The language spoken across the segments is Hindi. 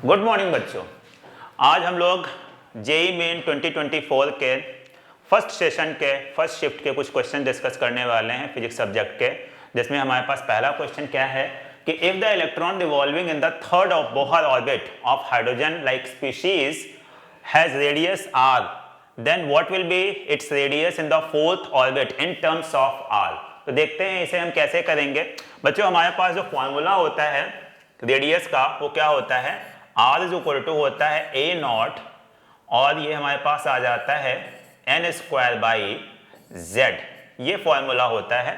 गुड मॉर्निंग बच्चों। आज हम लोग जेई मेन 2024 के फर्स्ट सेशन के फर्स्ट शिफ्ट के कुछ क्वेश्चन डिस्कस करने वाले हैं फिजिक्स सब्जेक्ट के, जिसमें हमारे पास पहला क्वेश्चन क्या है कि if the electron revolving in the third of Bohr orbit of hydrogen like species has radius r, then what will be its radius in the fourth orbit in terms of r। तो देखते हैं इसे हम कैसे करेंगे। बच्चों हमारे पास जो फॉर्मूला होता है रेडियस का वो क्या होता है, r इज इक्वल टू होता है a नॉट और ये हमारे पास आ जाता है n स्क्वायर बाई z। ये फॉर्मूला होता है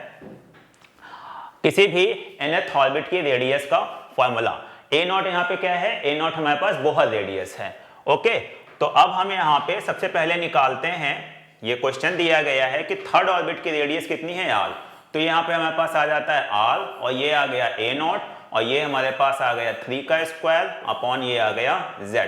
किसी भी nth ऑर्बिट की रेडियस का फॉर्मूला। a नॉट यहाँ पे क्या है, a नॉट हमारे पास बोहर रेडियस है। ओके, तो अब हम यहाँ पे सबसे पहले निकालते हैं, ये क्वेश्चन दिया गया है कि थर्ड ऑर्बिट की रेडियस कितनी है r, तो यहाँ पे हमारे पास आ जाता है r और ये आ गया a नॉट और ये हमारे पास आ गया 3 का स्क्वायर अपॉन ये आ गया z।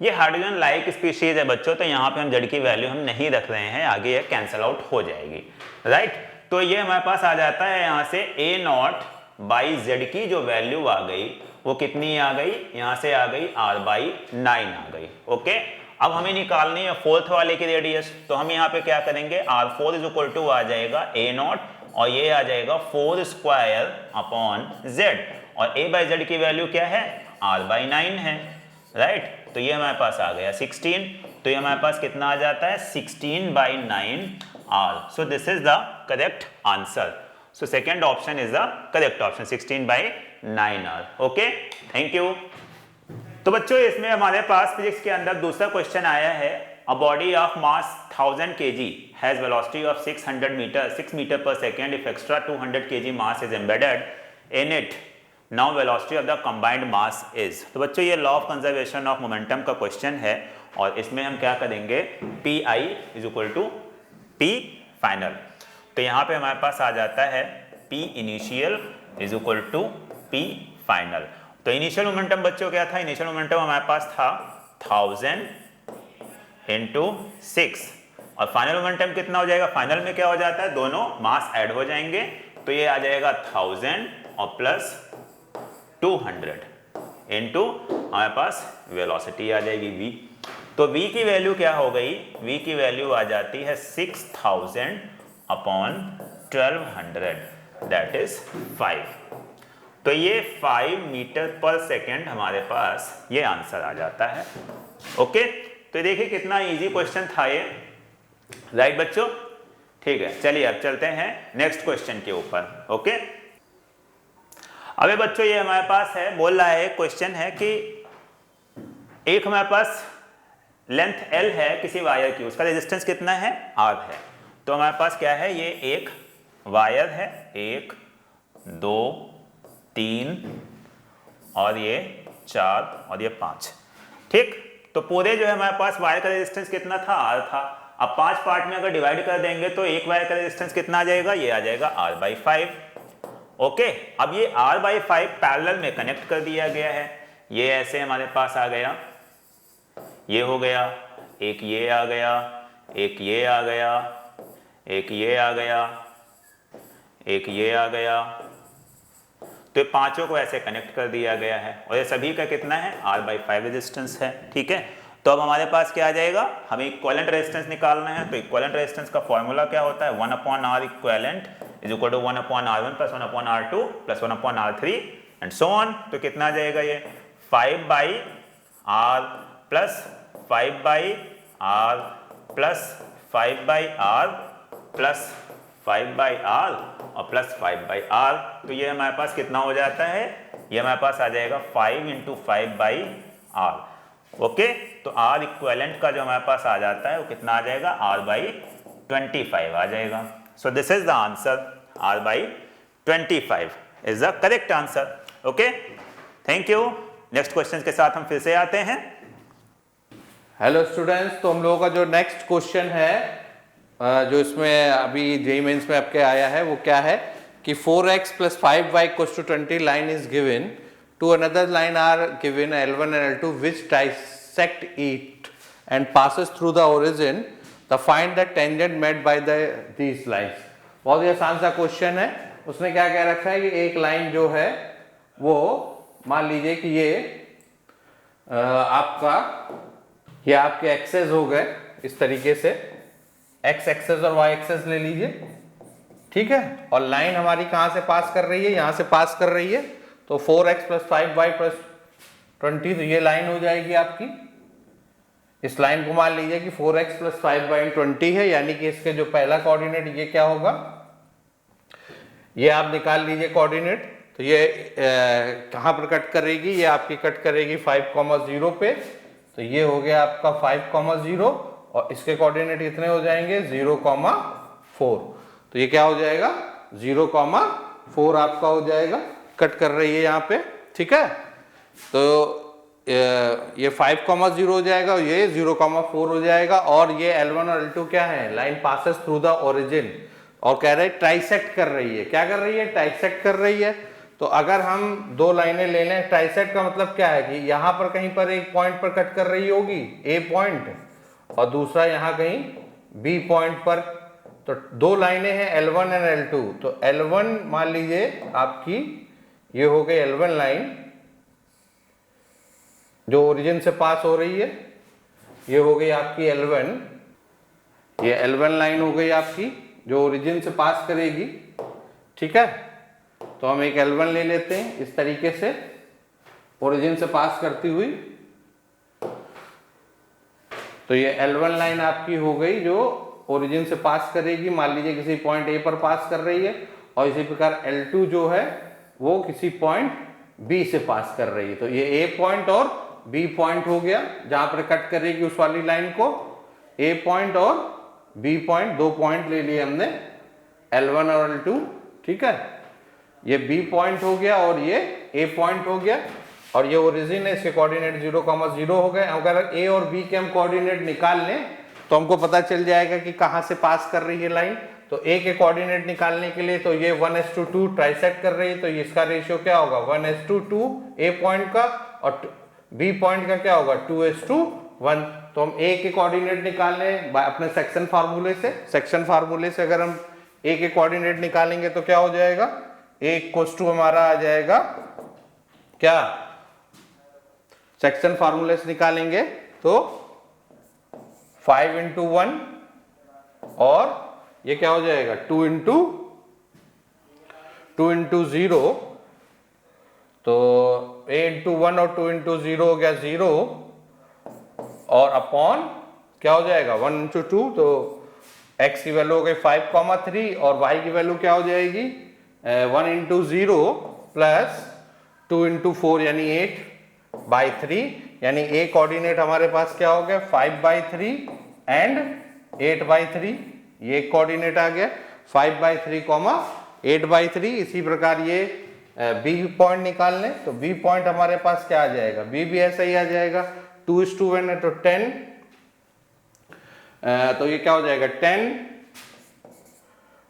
ये हाइड्रोजन लाइक स्पीशीज है बच्चों, तो यहाँ पे हम z की वैल्यू हम नहीं रख रहे हैं, आगे ये कैंसल आउट हो जाएगी, राइट। तो ये हमारे पास आ जाता है यहाँ से a नॉट बाई z की जो वैल्यू आ गई वो कितनी आ गई, यहाँ से आ गई r बाई 9 आ गई। ओके, अब हमें निकालनी है फोर्थ वाले की रेडियस, तो हम यहाँ पे क्या करेंगे, r4 इज इक्वल टू आ जाएगा a नॉट और ये आ जाएगा 4 स्क्वायर अपॉन z और a बाई z की वैल्यू क्या है, r बाई 9 है, राइट। तो ये हमारे पास आ गया 16, तो ये हमारे पास कितना आ जाता है 16 by 9 r। So this is the correct answer. So second option is the correct option 16 by 9 r। Okay, thank you. तो बच्चों इसमें हमारे पास फिजिक्स के अंदर दूसरा क्वेश्चन आया है, a body of mass 1000 kg has velocity of 6 meter per second if extra 200 kg mass is embedded in it, now velocity of the combined mass is. तो बच्चों ये law of conservation of momentum का क्वेश्चन है और इसमें हम क्या करेंगे, P I is equal to P final. तो यहाँ पे हमारे पास आ जाता है P initial is equal to P final. तो इनिशियल मोमेंटम बच्चों क्या था, इनिशियल मोमेंटम हमारे पास था 1000 इंटू 6 और फाइनल मोमेंटम कितना हो जाएगा, फाइनल में क्या हो जाता है दोनों मास ऐड हो जाएंगे, तो ये आ जाएगा 1000 और प्लस 200 इंटू हमारे पास वेलोसिटी आ जाएगी v। तो v की वैल्यू क्या हो गई, v की वैल्यू आ जाती है 6000 अपॉन 1200 दैट इज 5। तो ये 5 मीटर पर सेकेंड हमारे पास ये आंसर आ जाता है। ओके, तो देखिए कितना इजी क्वेश्चन था ये, राइट बच्चों। ठीक है, चलिए अब चलते हैं नेक्स्ट क्वेश्चन के ऊपर। ओके, अबे बच्चों ये हमारे पास है, बोल रहा है क्वेश्चन है कि एक हमारे पास लेंथ L है किसी वायर की, उसका रेजिस्टेंस कितना है, R है। तो हमारे पास क्या है, ये एक वायर है, 1 2 3 और ये 4 और ये 5, ठीक। तो पूरे जो है हमारे पास वायर का रेजिस्टेंस कितना था, R था। अब 5 पार्ट में अगर डिवाइड कर देंगे तो एक वायर का रेजिस्टेंस कितना आ जाएगा, ये आ जाएगा R बाई 5। ओके, अब ये R बाई 5 पैरेलल में कनेक्ट कर दिया गया है, ये ऐसे हमारे पास आ गया, ये हो गया, एक ये आ गया, एक ये आ गया, एक ये आ गया, एक ये आ गया, तो पांचों को ऐसे कनेक्ट कर दिया गया है और ये सभी का कितना है, R बाई 5 रेजिस्टेंस है, ठीक है। तो अब हमारे पास क्या आ जाएगा, हमें इक्विवेलेंट रेजिस्टेंस निकालना है, तो इक्विवेलेंट रेजिस्टेंस का फॉर्मूला क्या होता है, 1 upon R equivalent is equal to 1 upon R1 plus 1 upon R2 plus 1 upon R3 and so on. तो कितना आ जाएगा, ये 5 by R plus 5 by R plus 5 by R plus 5 by R और प्लस 5 बाई R। तो ये हमारे पास कितना हो जाता है, ये हमारे पास आ जाएगा 5 इंटू 5 बाई R। ओके, तो R इक्विवेलेंट का जो हमारे पास आ जाता है वो कितना आ जाएगा, R बाई 25 आ जाएगा। So this is the answer, R by 25 is the correct answer. Okay, thank you. Next question के साथ हम फिर से आते हैं। हेलो स्टूडेंट्स, तो हम लोगों का जो नेक्स्ट क्वेश्चन है जो इसमें अभी जेईई मेंस में आपके आया है वो क्या है कि 4x plus 5y equals to 20 line is given, to another line are given L1 and L2 which dissect it and passes through the origin, the find the tangent made by these lines। बहुत ही आसान सा क्वेश्चन है। उसने क्या कह रखा है कि एक लाइन जो है वो मान लीजिए कि ये आपका ये आपके एक्सेस हो गए इस तरीके से, एक्स एक्सेस और वाई एक्सेस ले लीजिए, ठीक है। और लाइन हमारी कहां से पास कर रही है, यहां से पास कर रही है, तो 4x + 5y + 20, तो ये लाइन हो जाएगी आपकी। इस लाइन को मान लीजिए कि 4x + 5y + 20 है, यानी कि इसके जो पहला कोऑर्डिनेट ये क्या होगा, ये आप निकाल लीजिए कोऑर्डिनेट। तो ये कहां पर कट करेगी, ये आपकी कट करेगी 5,0 पे, तो ये हो गया आपका 5,0 और इसके कोऑर्डिनेट कितने हो जाएंगे 0,4। तो ये क्या हो जाएगा 0,4 आपका हो जाएगा, कट कर रही है यहाँ पे, ठीक है। तो ये 5,0 हो जाएगा, ये 0,4 हो जाएगा। और ये L1 और L2 क्या है, line passes through the origin, और कह रहे हैं ट्राइसेक्ट कर रही है। क्या कर रही है, ट्राइसेक्ट कर रही है। तो अगर हम दो लाइनें ले लें, ट्राइसेक्ट का मतलब क्या है कि यहां पर कहीं पर एक पॉइंट पर कट कर रही होगी ए पॉइंट, और दूसरा यहां कहीं बी पॉइंट पर। तो दो लाइनें हैं L1 और L2। तो L1 मान लीजिए आपकी ये हो गई L1 लाइन जो ओरिजिन से पास हो रही है, ये हो गई आपकी L1, ये L1 लाइन हो गई आपकी जो ओरिजिन से पास करेगी, ठीक है। तो हम एक L1 ले लेते हैं इस तरीके से, ओरिजिन से पास करती हुई। तो ये L1 लाइन आपकी हो गई जो ओरिजिन से पास करेगी, मान लीजिए किसी पॉइंट ए पर पास कर रही है, और इसी प्रकार L2 जो है वो किसी पॉइंट बी से पास कर रही है। तो ये ए पॉइंट और बी पॉइंट हो गया जहां पर कट करेगी उस वाली लाइन को, ए पॉइंट और बी पॉइंट, दो पॉइंट ले लिए हमने L1 और L2, ठीक है। ये बी पॉइंट हो गया और ये ए पॉइंट हो गया, और ये ओरिजिन है, इसके कोऑर्डिनेट 0,0 हो गए। अगर ए और बी के हम कोऑर्डिनेट निकाल लें तो हमको पता चल जाएगा कि कहां से पास कर रही है लाइन। तो ए के कोऑर्डिनेट निकालने के लिए तो ये 1:2 ट्राइसेक्ट कर रही है, तो इसका रेशियो क्या होगा 1:2 ए पॉइंट का, और बी पॉइंट का क्या होगा 2:1। तो हम ए के कोऑर्डिनेट निकाल लें अपने सेक्शन फार्मूले से। सेक्शन फार्मूले से अगर हम ए के कोऑर्डिनेट निकालेंगे तो क्या हो जाएगा, ए = हमारा आ जाएगा क्या, सेक्शन फार्मूले से निकालेंगे तो 5 × 1, और ये क्या हो जाएगा 2 × 0। तो a × 1 और 2 × 0 हो गया 0, और अपॉन क्या हो जाएगा 1 × 2। तो x की वैल्यू हो गई 5,3, और y की वैल्यू क्या हो जाएगी 1 × 0 + 2 × 4 यानी 8/3, यानी a कोऑर्डिनेट हमारे पास क्या हो गया 5/3 एंड 8/3, ये कोऑर्डिनेट आ गया 5/3, 8/3। इसी प्रकार ये बी पॉइंट निकाल लें, तो बी पॉइंट हमारे पास क्या आ जाएगा, बी भी ऐसा ही आ जाएगा 2:1 है तो 10, तो ये क्या हो जाएगा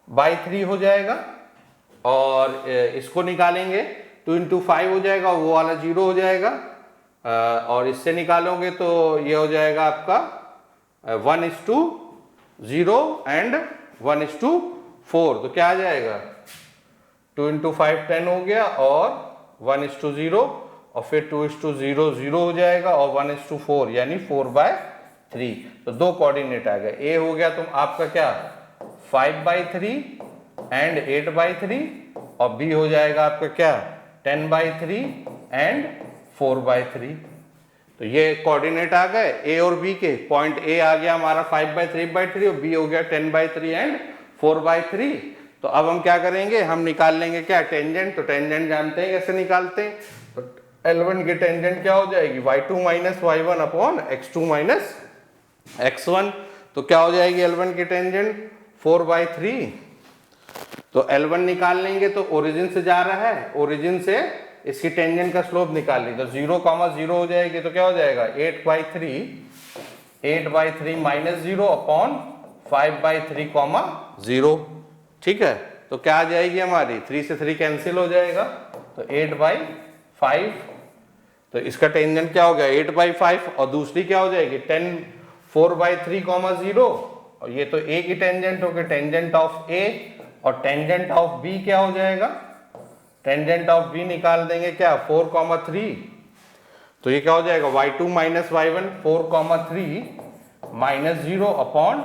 10/3 हो जाएगा। और इसको निकालेंगे 2 × 5 हो जाएगा, वो वाला 0 हो जाएगा, और इससे निकालोगे तो ये हो जाएगा आपका 1:0 एंड 1:4। तो क्या आ जाएगा 2 × 5 10 हो गया, और 1:0, और फिर 2:0 0 हो जाएगा, और 1:4 यानी 4/3। तो दो कोऑर्डिनेट आ गए, ए हो गया तुम आपका क्या 5/3 एंड 8/3, और बी हो जाएगा आपका क्या 10/3 एंड 4/3। तो ये कोऑर्डिनेट आ गए ए और बी के, पॉइंट ए आ गया हमारा 5/3/3, और बी हो गया 10/3 एंड 4/3। तो अब हम क्या करेंगे, हम निकाल लेंगे क्या टेंजेंट। तो टेंजेंट जानते हैं कैसे निकालते हैं, तो L1 की टेंजेंट क्या हो जाएगी y2 - y1 upon x2 - x1। तो क्या हो जाएगी L1 की टेंजेंट 4/3। तो L1 निकाल लेंगे, तो ओरिजिन से जा रहा है, ओरिजिन से इसकी टेंजेंट का स्लोप निकाल ली, तो 0,0 हो जाएगी। तो क्या हो जाएगा 8/3 -0 अपॉन 5/3, 0, ठीक है। तो क्या आ जाएगी हमारी 3 से 3 कैंसिल हो जाएगा, तो 8/5। तो इसका टेंजेंट क्या हो गया 8/5, और दूसरी क्या हो जाएगी 4/3, 0, और ये तो ए की टेंजेंट हो गई, टेंजेंट ऑफ ए, और टेंजेंट ऑफ बी क्या हो जाएगा, टेंजेंट ऑफ बी निकाल देंगे क्या 4,3, तो ये क्या हो जाएगा y2 minus y1 4,3 minus 0 upon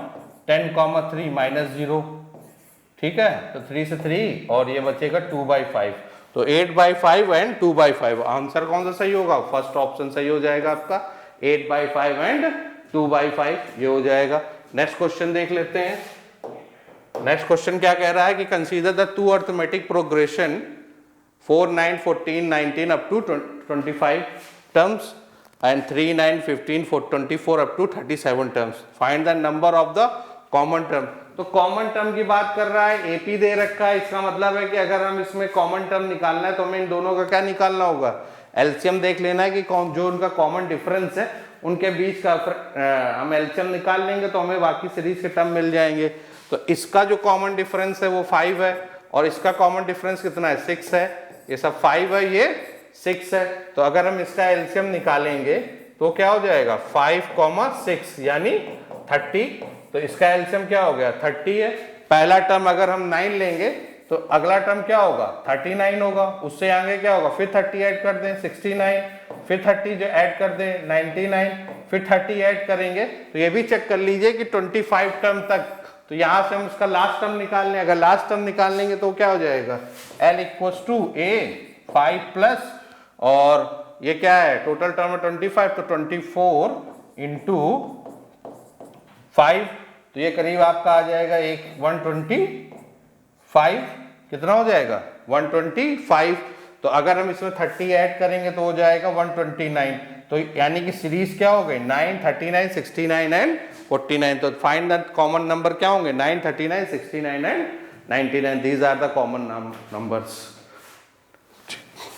10,3 minus 0, ठीक है। तो 3 से 3 और ये बचेगा 2/5, तो 8/5 एंड 2/5। आंसर कौन सा सही होगा? फर्स्ट ऑप्शन सही हो जाएगा आपका, 8/5 एंड 2/5 ये हो जाएगा। नेक्स्ट क्वेश्चन देख लेते हैं। नेक्स्ट क्वेश्चन क्या कह रहा है कि consider the two arithmetic progression 4, 9, 14, 19 up to 25 terms and 3, 9, 15, 24 up to 37 terms. Find the number of the common term. तो कॉमन टर्म की बात कर रहा है, एपी दे रखा है, इसका मतलब है कि अगर हम इसमें कॉमन टर्म निकालना है तो हमें इन दोनों का क्या निकालना होगा? एलसीएम देख लेना है कि जो उनका कॉमन डिफरेंस है उनके बीच का हम एलसीएम निकाल लेंगे तो हमें बाकी सीरीज के टर्म मिल जाएंगे। तो इसका जो कॉमन डिफरेंस है वो 5 है और इसका कॉमन डिफरेंस कितना है? 6 है। ये सब 5 है, ये 6 है। तो अगर हम इसका एलसीएम निकालेंगे तो क्या हो जाएगा? 5,6 यानी 30। तो इसका एलसीएम क्या हो गया? 30 है। पहला टर्म अगर हम 9 लेंगे तो अगला टर्म क्या होगा? 39 होगा। उससे आगे क्या होगा? फिर 30 ऐड कर दें 69, फिर 30 जो ऐड कर दें 99, फिर 30 ऐड करेंगे। तो ये भी चेक कर लीजिए कि 25 टर्म तक। तो यहां से हम उसका लास्ट टर्म निकाल लें। अगर लास्ट टर्म निकाल लेंगे तो क्या हो जाएगा? L equals to A 5 plus और ये क्या है? टोटल टर्म है 25, तो 24 इंटू 5, तो ये करीब आपका आ जाएगा 125। कितना हो जाएगा? 125। तो अगर हम इसमें 30 ऐड करेंगे तो हो जाएगा 129। तो यानी कि सीरीज क्या हो गई? 9, 39, 69 एंड 49। तो फाइंड द कॉमन नंबर क्या होंगे? 9, 39, 69 and 99। These are the common numbers.